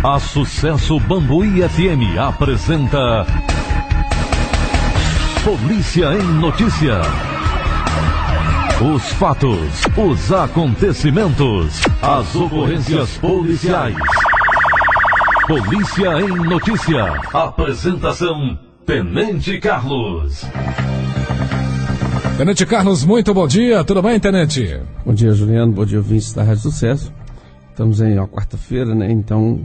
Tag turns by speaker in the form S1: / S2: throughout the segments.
S1: A Sucesso Bambuí FM apresenta Polícia em Notícia. Os fatos, os acontecimentos, as ocorrências policiais. Polícia em Notícia. Apresentação: Tenente Carlos.
S2: Tenente Carlos, muito bom dia. Tudo bem, Tenente?
S3: Bom dia, Juliano. Bom dia, ouvintes da Rádio Sucesso. Estamos em uma quarta-feira, né? Então,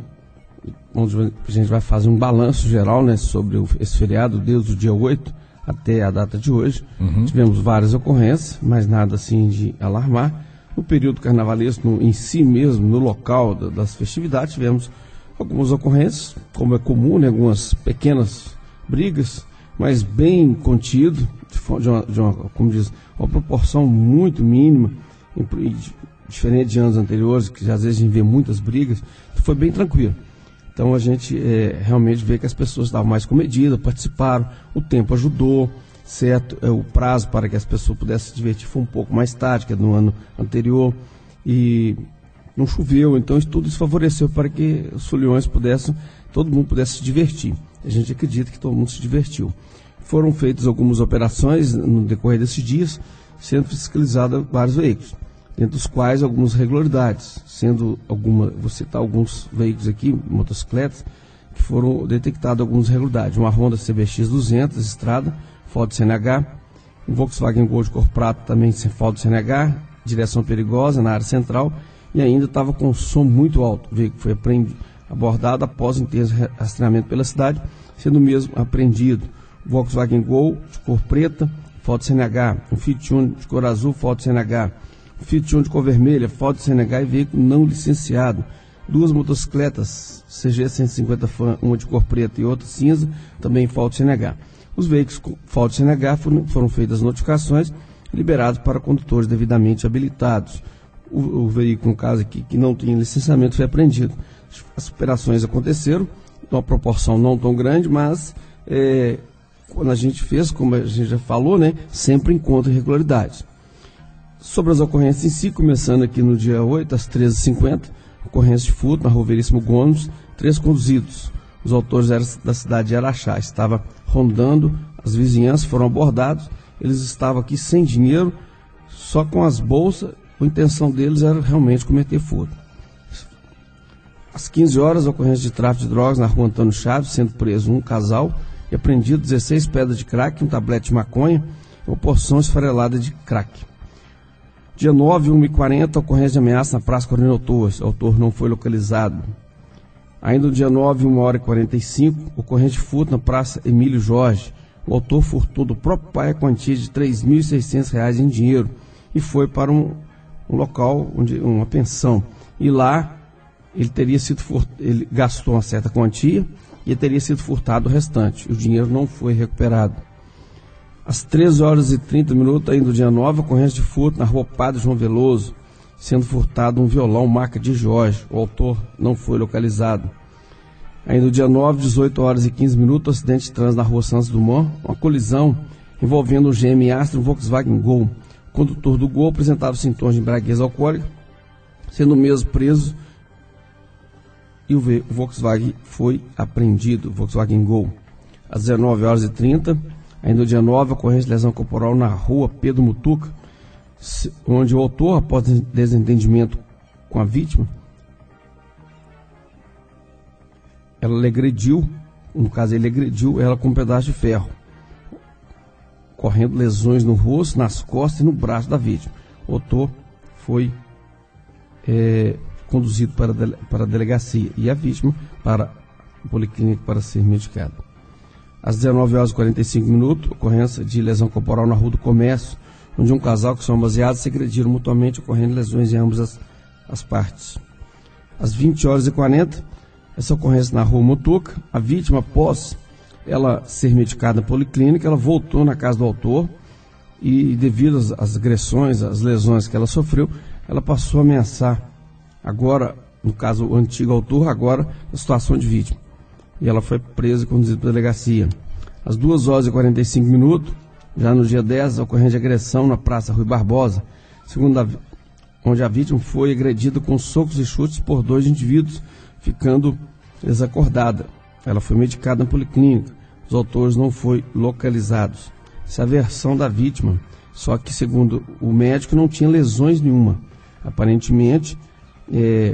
S3: a gente vai fazer um balanço geral, né, sobre esse feriado, desde o dia 8 até a data de hoje. Tivemos várias ocorrências, mas nada assim de alarmar. No período carnavalesco, em si mesmo, no local das festividades, tivemos algumas ocorrências, como é comum, né, algumas pequenas brigas, mas bem contido, como diz, uma proporção muito mínima, diferente de anos anteriores, que às vezes a gente vê muitas brigas. Foi bem tranquilo. Então a gente realmente vê que as pessoas estavam mais comedidas, participaram, o tempo ajudou, certo? O prazo para que as pessoas pudessem se divertir foi um pouco mais tarde, que é no ano anterior, e não choveu, então tudo isso favoreceu para que os foliões todo mundo pudesse se divertir. A gente acredita que todo mundo se divertiu. Foram feitas algumas operações no decorrer desses dias, sendo fiscalizados vários veículos, dentre dos quais algumas irregularidades, vou citar alguns veículos aqui, motocicletas, que foram detectadas algumas irregularidades. Uma Honda CBX 200, estrada, falta de CNH, um Volkswagen Gol de cor prata também sem falta de CNH, direção perigosa na área central, e ainda estava com som muito alto. O veículo foi abordado após intenso rastreamento pela cidade, sendo mesmo apreendido. O Volkswagen Gol de cor preta, falta de CNH, um Fiat Uno de cor azul, falta de CNH, Fiat Uno de cor vermelha, falta de CNH e veículo não licenciado. Duas motocicletas CG 150 Fan, uma de cor preta e outra cinza, também falta de CNH. Os veículos com falta de CNH foram feitas notificações, liberados para condutores devidamente habilitados. O veículo, no caso aqui, que não tinha licenciamento, foi apreendido. As operações aconteceram, numa proporção não tão grande, mas quando a gente fez, como a gente já falou, né, sempre encontra irregularidades. Sobre as ocorrências em si, começando aqui no dia 8, às 13h50, ocorrência de furto na Rua Veríssimo Gomes, 3 conduzidos. Os autores eram da cidade de Araxá, estava rondando as vizinhanças, foram abordados, eles estavam aqui sem dinheiro, só com as bolsas, a intenção deles era realmente cometer furto. Às 15 horas, ocorrência de tráfico de drogas na Rua Antônio Chaves, sendo preso um casal e apreendido 16 pedras de crack, um tablete de maconha e uma porção esfarelada de crack. Dia 9, 1h40, ocorrência de ameaça na Praça Coronel Torres. O autor não foi localizado. Ainda no dia 9, 1h45, ocorrência de furto na Praça Emílio Jorge. O autor furtou do próprio pai a quantia de R$ 3.600 em dinheiro e foi para um local, uma pensão. E lá ele gastou uma certa quantia e teria sido furtado o restante. O dinheiro não foi recuperado. Às 13h30, ainda no dia 9, ocorrência de furto na Rua Padre João Veloso, sendo furtado um violão marca de Jorge. O autor não foi localizado. Ainda no dia 9, 18h15, acidente de trânsito na Rua Santos Dumont, uma colisão envolvendo o GM Astra e um Volkswagen Gol. O condutor do Gol apresentava sintomas de embriaguez alcoólica, sendo o mesmo preso, e o Volkswagen foi apreendido, o Volkswagen Gol. Às 19h30, ainda no dia 9, ocorrência de lesão corporal na Rua Pedro Mutuca, onde o autor, após desentendimento com a vítima, ele agrediu ela com um pedaço de ferro, correndo lesões no rosto, nas costas e no braço da vítima. O autor foi conduzido para a delegacia e a vítima para o policlínico para ser medicada. Às 19h45, ocorrência de lesão corporal na Rua do Comércio, onde um casal que são baseados se agrediram mutuamente, ocorrendo lesões em ambas as partes. Às 20h40, essa ocorrência na Rua Mutuca, a vítima, após ela ser medicada na policlínica, ela voltou na casa do autor e, devido às agressões, às lesões que ela sofreu, ela passou a ameaçar, agora, no caso, o antigo autor, agora, a situação de vítima. E ela foi presa e conduzida para a delegacia. Às 2h45, já no dia 10, ocorrência de agressão na Praça Rui Barbosa, onde a vítima foi agredida com socos e chutes por 2 indivíduos, ficando desacordada. Ela foi medicada na policlínica. Os autores não foram localizados. Essa é a versão da vítima, só que, segundo o médico, não tinha lesões nenhuma. Aparentemente,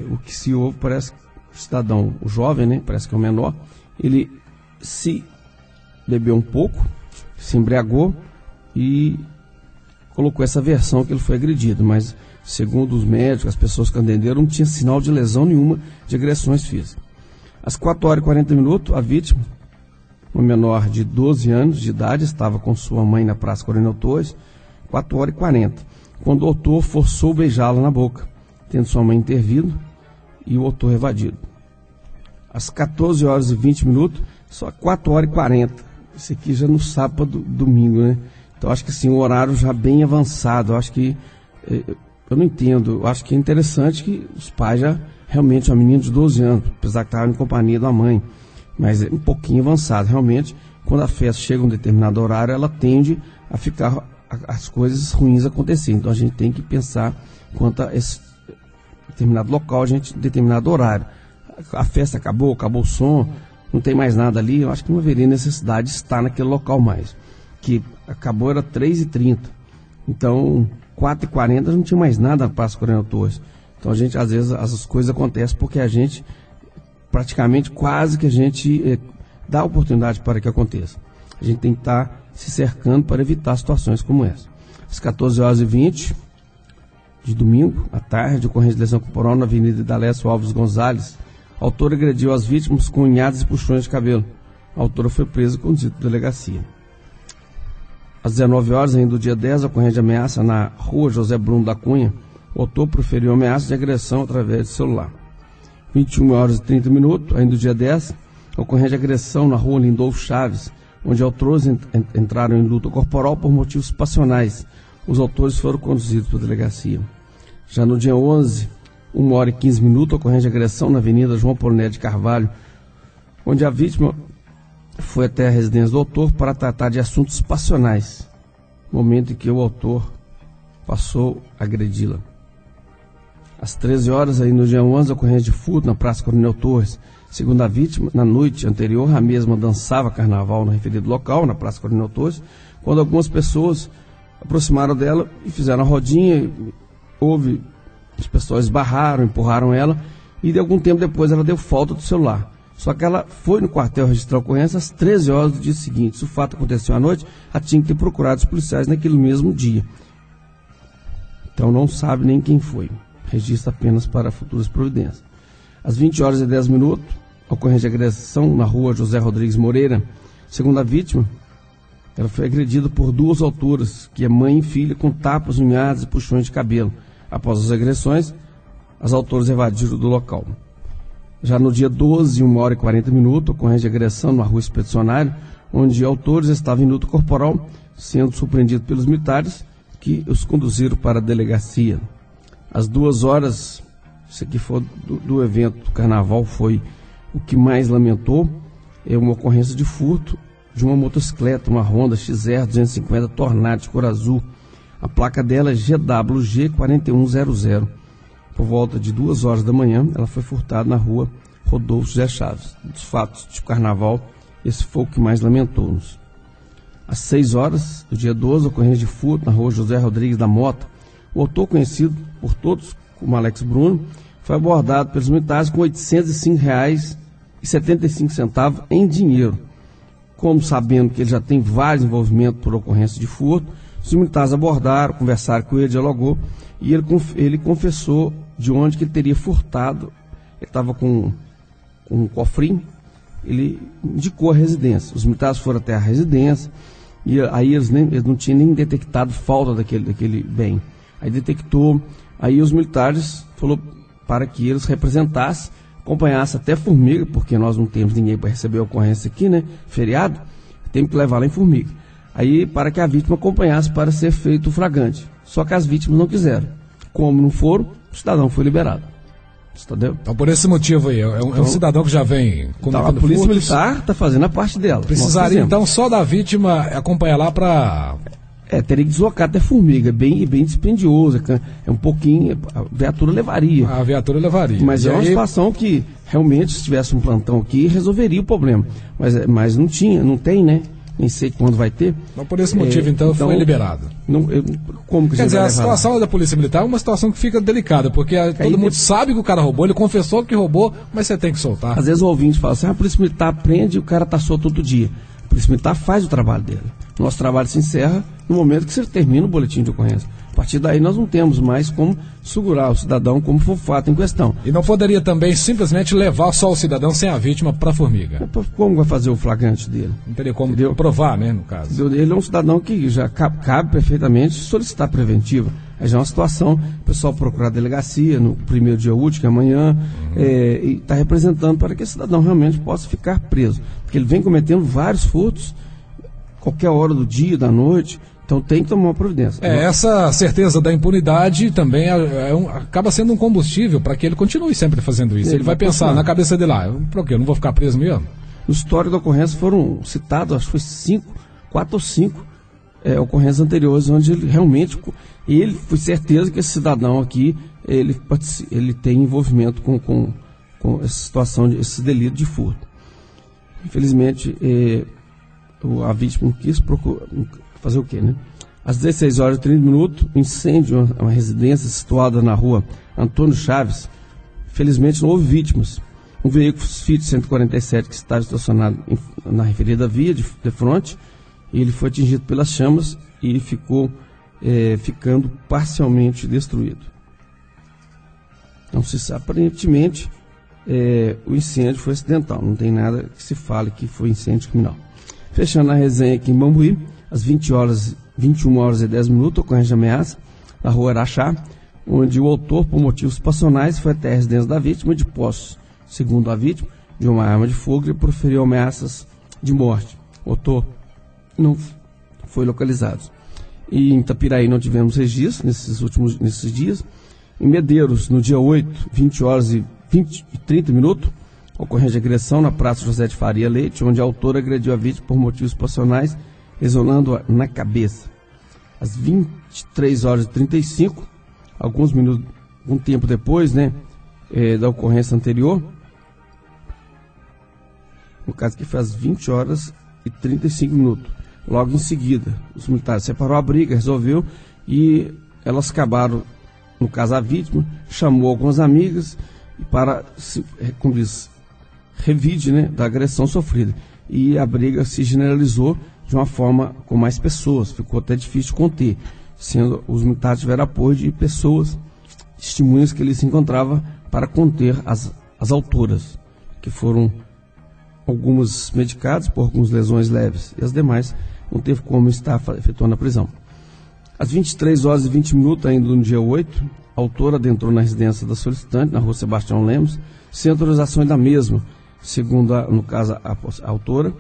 S3: o que se ouve, parece que o cidadão, o jovem, né, parece que é o menor, ele se bebeu um pouco, se embriagou e colocou essa versão que ele foi agredido, mas segundo os médicos, as pessoas que atenderam, não tinha sinal de lesão nenhuma de agressões físicas. Às 4h40, a vítima, uma menor de 12 anos de idade, estava com sua mãe na Praça Coronel Torres, 4h40, quando o autor forçou beijá-la na boca, tendo sua mãe intervindo e o autor evadido. Às 14h20, só 4h40, isso aqui já no sábado, domingo, né? Então acho que assim, um horário já bem avançado. Eu acho que, eu não entendo, eu acho que é interessante que os pais já, realmente, uma menina de 12 anos, apesar que estava em companhia da mãe, mas é um pouquinho avançado. Realmente, quando a festa chega a um determinado horário, ela tende a ficar, as coisas ruins acontecerem. Então a gente tem que pensar quanto a esse determinado local, determinado horário. A festa acabou o som, não tem mais nada ali, eu acho que não haveria necessidade de estar naquele local mais. Que acabou era 3h30, então 4h40 não tinha mais nada na Praça Coronel Torres. Então a gente, às vezes, as coisas acontecem porque a gente, praticamente quase que a gente dá oportunidade para que aconteça. A gente tem que estar se cercando para evitar situações como essa. Às 14h20 de domingo, à tarde, ocorrência de lesão corporal na Avenida Idalécio Alves Gonzalez. A autora agrediu as vítimas com unhadas e puxões de cabelo. A autora foi presa e conduzida para a delegacia. Às 19h, ainda do dia 10, a ocorrência de ameaça na rua José Bruno da Cunha. O autor proferiu ameaça de agressão através de celular. 21h30, ainda do dia 10, a ocorrência de agressão na rua Lindolfo Chaves, onde autores entraram em luta corporal por motivos passionais. Os autores foram conduzidos para a delegacia. Já no dia 11, 1h15, a ocorrência de agressão na Avenida João Apolinério de Carvalho, onde a vítima foi até a residência do autor para tratar de assuntos passionais, momento em que o autor passou a agredi-la. Às 13h, aí no dia 11, a ocorrência de furto na Praça Coronel Torres. Segundo a vítima, na noite anterior, a mesma dançava carnaval no referido local, na Praça Coronel Torres, quando algumas pessoas aproximaram dela e fizeram a rodinha. As pessoas esbarraram, empurraram ela, e de algum tempo depois ela deu falta do celular. Só que ela foi no quartel registrar a ocorrência às 13h do dia seguinte. Se o fato aconteceu à noite, ela tinha que ter procurado os policiais naquele mesmo dia. Então não sabe nem quem foi. Registra apenas para futuras providências. Às 20h10, a ocorrência de agressão na rua José Rodrigues Moreira. Segundo a vítima, ela foi agredida por duas autoras, que é mãe e filha, com tapas, unhadas e puxões de cabelo. Após as agressões, as autoras evadiram do local. Já no dia 12, 1h40, a ocorrência de agressão na rua Expedicionário, onde autores estavam em luta corporal, sendo surpreendidos pelos militares, que os conduziram para a delegacia. Às 2h, isso aqui foi do evento do carnaval, foi o que mais lamentou, é uma ocorrência de furto de uma motocicleta, uma Honda XR 250 Tornado de cor azul. A placa dela é GWG 4100. Por volta de 2h da manhã, ela foi furtada na rua Rodolfo José Chaves. Dos fatos de carnaval, esse foi o que mais lamentou-nos. Às 6h do dia 12, ocorrência de furto na rua José Rodrigues da Mota. O autor, conhecido por todos como Alex Bruno, foi abordado pelos militares com R$ 805,75 em dinheiro. Como sabendo que ele já tem vários envolvimentos por ocorrência de furto, os militares abordaram, conversaram com ele, dialogou, e ele confessou de onde que ele teria furtado. Ele estava com um cofrinho, ele indicou a residência. Os militares foram até a residência, e aí eles não tinham nem detectado falta daquele bem. Aí detectou, aí os militares falou para que eles representassem, acompanhassem até Formiga, porque nós não temos ninguém para receber a ocorrência aqui, né? Feriado, temos que levar lá em Formiga. Aí para que a vítima acompanhasse para ser feito o flagrante. Só que as vítimas não quiseram. Como não foram, o cidadão foi liberado. Entendeu?
S2: Então por esse motivo aí, é um cidadão que já vem
S3: então, a polícia militar está fazendo a parte dela.
S2: Precisaria então só da vítima acompanhar lá para...
S3: teria que deslocar até Formiga, bem dispendioso, é um pouquinho, a viatura levaria.
S2: A viatura levaria.
S3: Mas é uma situação que realmente, se tivesse um plantão aqui, resolveria o problema. Mas não tem, né? Nem sei quando vai ter.
S2: Então, por esse motivo, então foi liberado.
S3: Como que
S2: Quer dizer, a
S3: situação
S2: situação da Polícia Militar é uma situação que fica delicada, porque todo mundo sabe que o cara roubou, ele confessou que roubou, mas você tem que soltar.
S3: Às vezes o ouvinte fala assim, a Polícia Militar prende e o cara está solto todo dia. A Polícia Militar faz o trabalho dele. Nosso trabalho se encerra no momento que você termina o boletim de ocorrência. A partir daí nós não temos mais como segurar o cidadão como for o fato em questão.
S2: E não poderia também simplesmente levar só o cidadão sem a vítima para a formiga?
S3: Como vai fazer o flagrante dele?
S2: Não teria como provar, né, no caso?
S3: Ele é um cidadão que já cabe perfeitamente solicitar preventiva. Aí já é uma situação, o pessoal procurar a delegacia no primeiro dia útil, que é amanhã, e está representando para que esse cidadão realmente possa ficar preso. Porque ele vem cometendo vários furtos, qualquer hora do dia, da noite. Então tem que tomar uma providência.
S2: Essa certeza da impunidade também acaba sendo um combustível para que ele continue sempre fazendo isso. Ele vai pensar na cabeça dele lá, por quê? Eu não vou ficar preso mesmo?
S3: No histórico da ocorrência foram citados, acho que foi 4 ou 5 ocorrências anteriores, onde ele realmente, foi certeza que esse cidadão aqui, ele tem envolvimento com essa situação, esse delito de furto. Infelizmente, a vítima não quis fazer o quê, né? Às 16 horas e 30 minutos, um incêndio em uma residência situada na rua Antônio Chaves. Felizmente não houve vítimas. Um veículo Fiat 147 que estava estacionado na referida via de frente, ele foi atingido pelas chamas e ficou ficando parcialmente destruído. Não se sabe, aparentemente o incêndio foi acidental, não tem nada que se fale que foi incêndio criminal. Fechando a resenha aqui em Bambuí, às 21 horas e 10 minutos, ocorrência de ameaça na rua Araxá, onde o autor, por motivos passionais, foi até a residência da vítima de posse, segundo a vítima, de uma arma de fogo e proferiu ameaças de morte. O autor não foi localizado. E em Itapiraí não tivemos registro nesses dias. Em Medeiros, no dia 8, 20 horas e 30 minutos, ocorrência de agressão na Praça José de Faria Leite, onde a autora agrediu a vítima por motivos passionais, lesionando-a na cabeça. Às 23 horas e 35, algum tempo depois, né, da ocorrência anterior, no caso que foi às 20 horas e 35 minutos. Logo em seguida, os militares separaram a briga, resolveu, e elas acabaram, no caso a vítima, chamou algumas amigas para, como diz, revide, né, da agressão sofrida. E a briga se generalizou de uma forma com mais pessoas, ficou até difícil de conter, sendo os militares tiveram apoio de pessoas, testemunhas que ele se encontrava para conter as autoras, que foram algumas medicadas por algumas lesões leves, e as demais não teve como estar efetuando a prisão. Às 23 horas e 20 minutos, ainda no dia 8, a autora adentrou na residência da solicitante, na rua Sebastião Lemos, sem autorização da mesma. Segundo, no caso, a autora,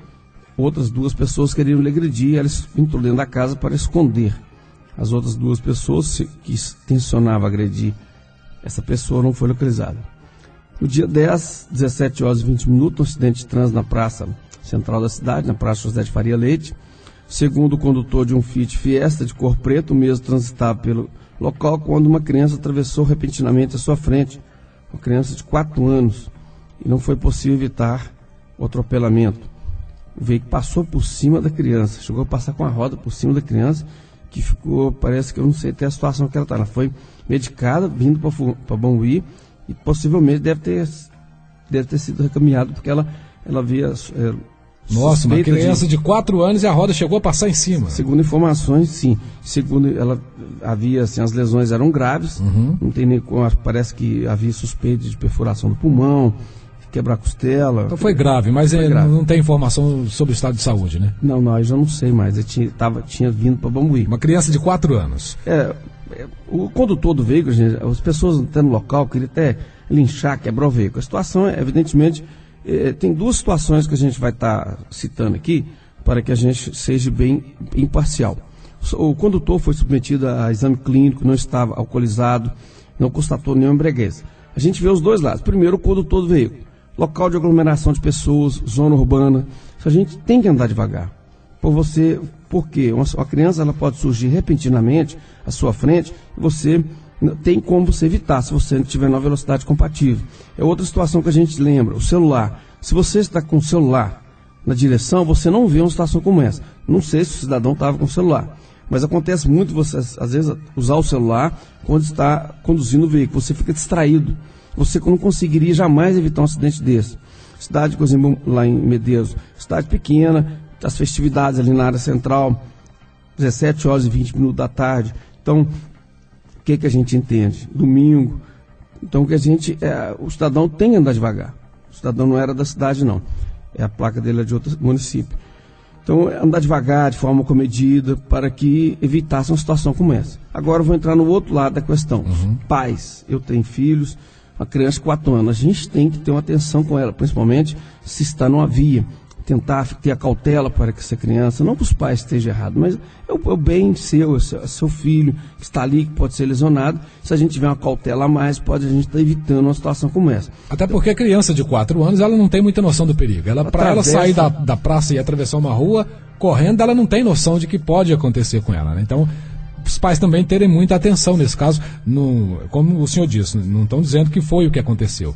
S3: outras 2 pessoas queriam lhe agredir e elas entrou dentro da casa para esconder. As outras 2 pessoas que intencionavam agredir essa pessoa não foi localizada. No dia 10, 17 horas e 20 minutos, um acidente de trânsito na praça central da cidade, na Praça José de Faria Leite. Segundo o condutor de um Fiat Fiesta de cor preta, o mesmo transitava pelo local quando uma criança atravessou repentinamente à sua frente, uma criança de 4 anos, e não foi possível evitar o atropelamento. O veículo passou por cima da criança, chegou a passar com a roda por cima da criança, que ficou, parece que eu não sei até a situação que ela está. Ela foi medicada, vindo para Bambuí, e possivelmente deve ter sido recaminhada, porque ela havia...
S2: Nossa, uma criança de 4 anos e a roda chegou a passar em cima.
S3: Segundo informações, sim. Segundo, ela havia, assim, as lesões eram graves, não tem nem, parece que havia suspeita de perfuração do pulmão, quebrar a costela.
S2: Então foi grave, mas não tem informação sobre o estado de saúde, né?
S3: Não, eu já não sei mais. Ele tinha vindo para Bambuí.
S2: Uma criança de 4 anos.
S3: O condutor do veículo, gente, as pessoas até no local queriam até linchar, quebrar o veículo. A situação, evidentemente, tem 2 situações que a gente vai estar citando aqui para que a gente seja bem imparcial. O condutor foi submetido a exame clínico, não estava alcoolizado, não constatou nenhuma embriaguez. A gente vê os 2 lados. Primeiro, o condutor do veículo. Local de aglomeração de pessoas, zona urbana. A gente tem que andar devagar. Porque uma criança ela pode surgir repentinamente à sua frente e você tem como você evitar se você não tiver uma velocidade compatível. É outra situação que a gente lembra, o celular. Se você está com o celular na direção, você não vê uma situação como essa. Não sei se o cidadão estava com o celular, mas acontece muito você, às vezes, usar o celular quando está conduzindo o veículo. Você fica distraído. Você não conseguiria jamais evitar um acidente desse. Cidade, por exemplo, lá em Medeiros, cidade pequena, as festividades ali na área central, 17 horas e 20 minutos da tarde. Então, o que a gente entende? Domingo. Então, o cidadão tem que andar devagar. O cidadão não era da cidade, não. A placa dele é de outro município. Então, andar devagar, de forma comedida, para que evitasse uma situação como essa. Agora, eu vou entrar no outro lado da questão. Pais, eu tenho filhos, uma criança de 4 anos, a gente tem que ter uma atenção com ela, principalmente se está numa via. Tentar ter a cautela para que essa criança, não que os pais estejam errados, mas é o bem seu, seu filho que está ali, que pode ser lesionado. Se a gente tiver uma cautela a mais, a gente estar evitando uma situação como essa.
S2: Até porque a criança de 4 anos, ela não tem muita noção do perigo. Para ela sair da praça e atravessar uma rua, correndo, ela não tem noção de que pode acontecer com ela, né? Então, os pais também terem muita atenção nesse caso, como o senhor disse, não estão dizendo que foi o que aconteceu.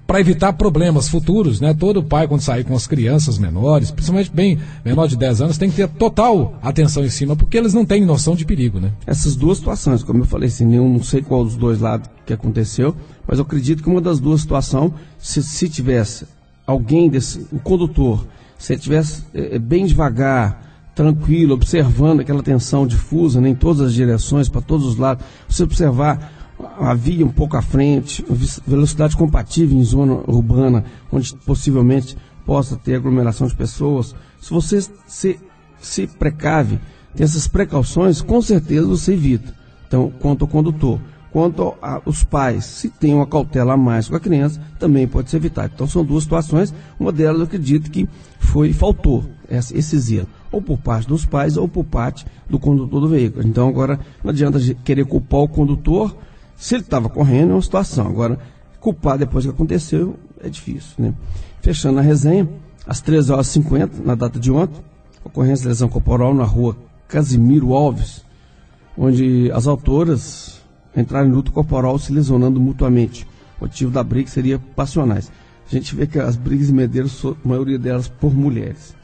S2: Para evitar problemas futuros, né? Todo pai, quando sair com as crianças menores, principalmente bem menor de 10 anos, tem que ter total atenção em cima, porque eles não têm noção de perigo, né?
S3: Essas duas situações, como eu falei, assim, eu não sei qual dos dois lados que aconteceu, mas eu acredito que uma das duas situações, se tivesse alguém o condutor, se ele tivesse bem devagar, tranquilo, observando aquela tensão difusa, né, em todas as direções, para todos os lados, você observar a via um pouco à frente, velocidade compatível em zona urbana, onde possivelmente possa ter aglomeração de pessoas. Se você se precave, tem essas precauções, com certeza você evita. Então, quanto ao condutor, quanto aos pais, se tem uma cautela a mais com a criança, também pode ser evitado. Então, são duas situações, uma delas eu acredito que faltou esse zelo, ou por parte dos pais ou por parte do condutor do veículo. Então, agora, não adianta querer culpar o condutor. Se ele estava correndo, é uma situação. Agora, culpar depois que aconteceu é difícil, né? Fechando a resenha, às 13h50, na data de ontem, ocorrência de lesão corporal na rua Casimiro Alves, onde as autoras entraram em luta corporal se lesionando mutuamente. O motivo da briga seria passionais. A gente vê que as brigas em Medeiros, a maioria delas por mulheres.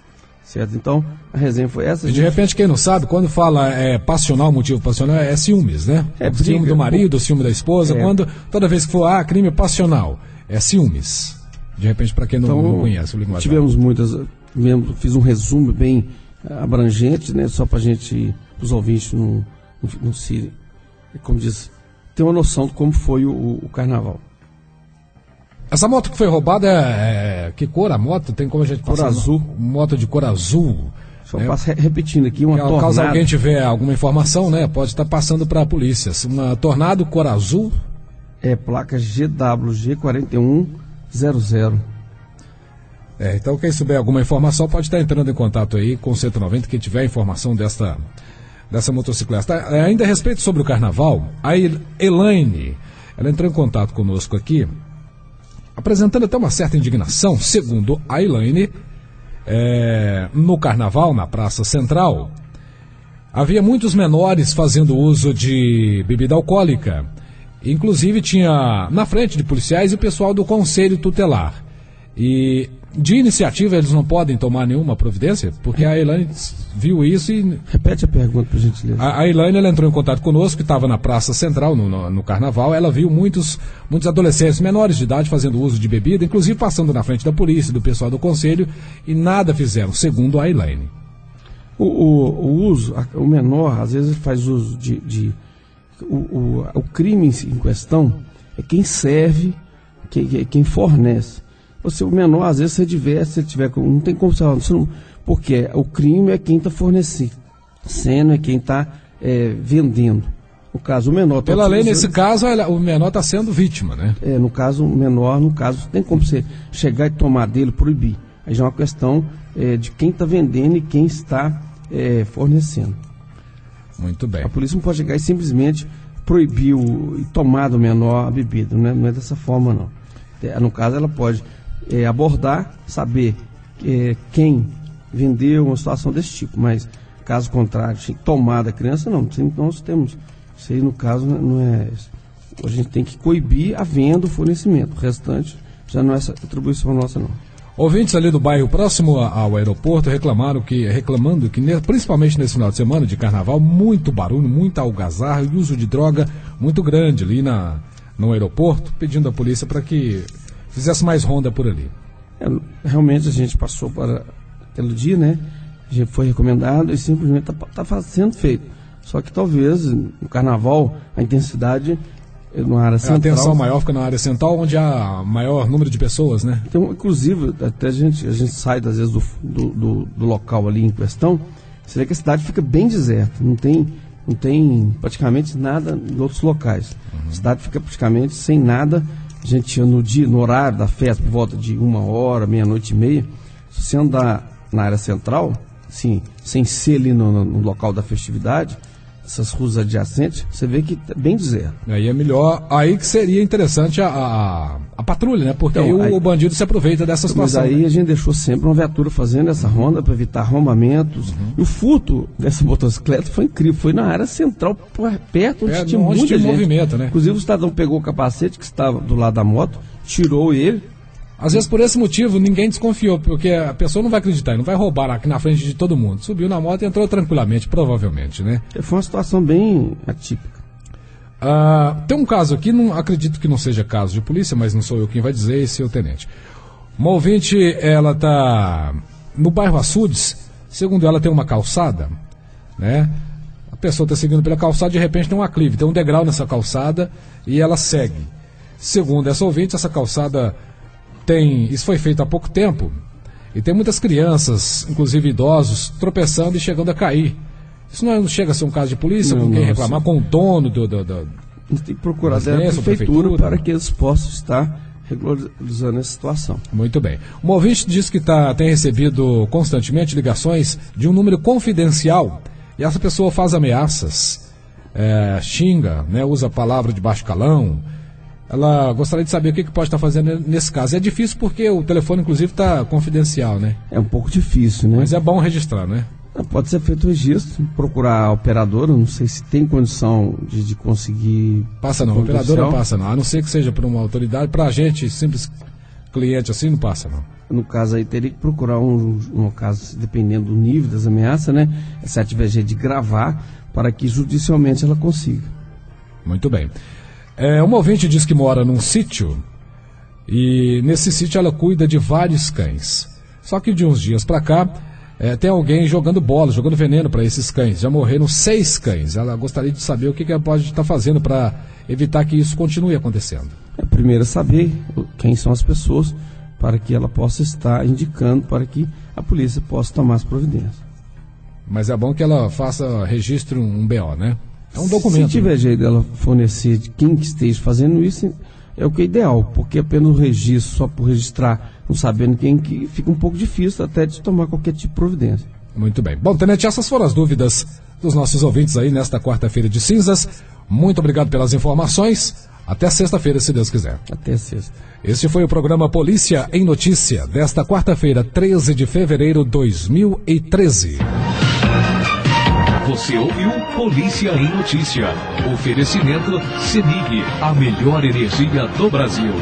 S3: Certo? Então, a resenha foi essa.
S2: E de repente, quem não sabe, quando fala passional, motivo passional, é ciúmes, né? Ciúme do marido, ciúme da esposa. Toda vez que for crime passional, é ciúmes. De repente, para quem não conhece o linguagem.
S3: Tivemos muitas, fiz um resumo bem abrangente, né? Só para os ouvintes não se, como diz, ter uma noção de como foi o carnaval.
S2: Essa moto que foi roubada que cor a moto? Tem como a gente passar?
S3: Cor azul.
S2: Moto de cor azul.
S3: Só repetindo aqui, uma Tornado.
S2: Caso alguém tiver alguma informação, né, pode estar passando para a polícia. Uma Tornado cor azul.
S3: Placa GWG 4100.
S2: Então quem souber alguma informação pode estar entrando em contato aí com o 190, quem tiver informação dessa motocicleta. Ainda a respeito sobre o carnaval, a Elaine, ela entrou em contato conosco aqui, apresentando até uma certa indignação. Segundo a Elaine, no carnaval, na Praça Central, havia muitos menores fazendo uso de bebida alcoólica. Inclusive tinha na frente de policiais e o pessoal do Conselho Tutelar. E de iniciativa eles não podem tomar nenhuma providência? Porque a Elaine viu isso e...
S3: Repete a pergunta, por gentileza.
S2: A Elaine, ela entrou em contato conosco, que estava na Praça Central, no Carnaval. Ela viu muitos adolescentes menores de idade fazendo uso de bebida, inclusive passando na frente da polícia, do pessoal do Conselho, e nada fizeram, segundo a Elaine.
S3: O menor, às vezes, faz uso o crime em questão é quem serve, quem fornece. O menor, às vezes, se diverte, se ele tiver. Não tem como você porque o crime é quem está fornecendo, é quem está vendendo. No caso, o menor.
S2: Pela lei, nesse caso, o menor está sendo vítima, né?
S3: No caso, o menor, tem como você chegar e tomar dele, proibir. Aí já é uma questão de quem está vendendo e quem está fornecendo.
S2: Muito bem.
S3: A polícia não pode chegar e simplesmente proibir e tomar do menor a bebida. Não é dessa forma, não. No caso, ela pode abordar, saber quem vendeu uma situação desse tipo, mas caso contrário, tomar da criança, não. Então nós temos Isso aí, no caso, não é... A gente tem que coibir a venda, o fornecimento. O restante já não é essa atribuição nossa, não.
S2: Ouvintes ali do bairro próximo ao aeroporto reclamando que principalmente nesse final de semana de carnaval, muito barulho, muita algazarra e uso de droga muito grande ali no aeroporto, pedindo à polícia para que fizesse mais ronda por ali.
S3: Realmente a gente passou para aquele dia, né? A gente foi recomendado e simplesmente está sendo feito. Só que talvez no carnaval a intensidade na área central...
S2: A atenção maior fica na área central, onde há maior número de pessoas, né?
S3: Então, inclusive, até a gente sai, às vezes, do local ali em questão, você vê que a cidade fica bem deserta, não tem praticamente nada em outros locais. A cidade fica praticamente sem nada. A gente ia no horário da festa, por volta de 1h, meia-noite e meia, se você andar na área central, assim, sem ser ali no local da festividade, essas ruas adjacentes, você vê que é bem deserto.
S2: Aí é melhor, aí que seria interessante a patrulha, né? Porque então, aí o bandido se aproveita dessa situação.
S3: Mas aí
S2: né?
S3: A gente deixou sempre uma viatura fazendo essa ronda para evitar arrombamentos. E o furto dessa motocicleta foi incrível, foi na área central, perto onde tinha muita gente.
S2: Movimento, né?
S3: Inclusive o cidadão pegou o capacete que estava do lado da moto, tirou ele.
S2: Às vezes por esse motivo ninguém desconfiou, porque a pessoa não vai acreditar, não vai roubar aqui na frente de todo mundo. Subiu na moto e entrou tranquilamente, provavelmente, né?
S3: Foi uma situação bem atípica.
S2: Tem um caso aqui, não acredito que não seja caso de polícia, mas não sou eu quem vai dizer, esse é o tenente. Uma ouvinte, ela está no bairro Açudes, segundo ela tem uma calçada, né? A pessoa está seguindo pela calçada, de repente tem um aclive, tem um degrau nessa calçada e ela segue. Segundo essa ouvinte, essa calçada isso foi feito há pouco tempo e tem muitas crianças, inclusive idosos, tropeçando e chegando a cair. Isso não chega a ser um caso de polícia, com quem reclamar, com o dono do
S3: a gente tem que procurar a prefeitura para que eles possam estar regularizando essa situação.
S2: Muito bem. Uma ouvinte diz que tem recebido constantemente ligações de um número confidencial e essa pessoa faz ameaças, xinga, né, usa a palavra de baixo calão. Ela gostaria de saber o que pode estar fazendo nesse caso. É difícil porque o telefone, inclusive, está confidencial, né?
S3: É um pouco difícil, né?
S2: Mas é bom registrar, né?
S3: Pode ser feito o registro, procurar a operadora, não sei se tem condição de conseguir...
S2: Passa não, a operadora não passa não, a não ser que seja por uma autoridade, para a gente, simples cliente assim, não passa não.
S3: No caso aí, teria que procurar um caso, dependendo do nível das ameaças, né? Se ela tiver jeito de gravar, para que judicialmente ela consiga.
S2: Muito bem. Uma ouvinte diz que mora num sítio e nesse sítio ela cuida de vários cães. Só que de uns dias para cá tem alguém jogando bola, jogando veneno para esses cães. Já morreram 6 cães. Ela gostaria de saber o que ela pode estar fazendo para evitar que isso continue acontecendo.
S3: Primeiro saber quem são as pessoas para que ela possa estar indicando para que a polícia possa tomar as providências.
S2: Mas é bom que ela faça registro um BO, né? É um documento.
S3: Se tiver jeito dela fornecer de quem que esteja fazendo isso, é o que é ideal, porque apenas o registro, só por registrar, não sabendo quem que, fica um pouco difícil até de tomar qualquer tipo de providência.
S2: Muito bem. Bom, tenente, essas foram as dúvidas dos nossos ouvintes aí nesta quarta-feira de cinzas. Muito obrigado pelas informações. Até sexta-feira, se Deus quiser.
S3: Até sexta.
S2: Este foi o programa Polícia em Notícia, desta quarta-feira, 13 de fevereiro de 2013.
S1: Você ouviu Polícia em Notícia. Oferecimento CEMIG, a melhor energia do Brasil.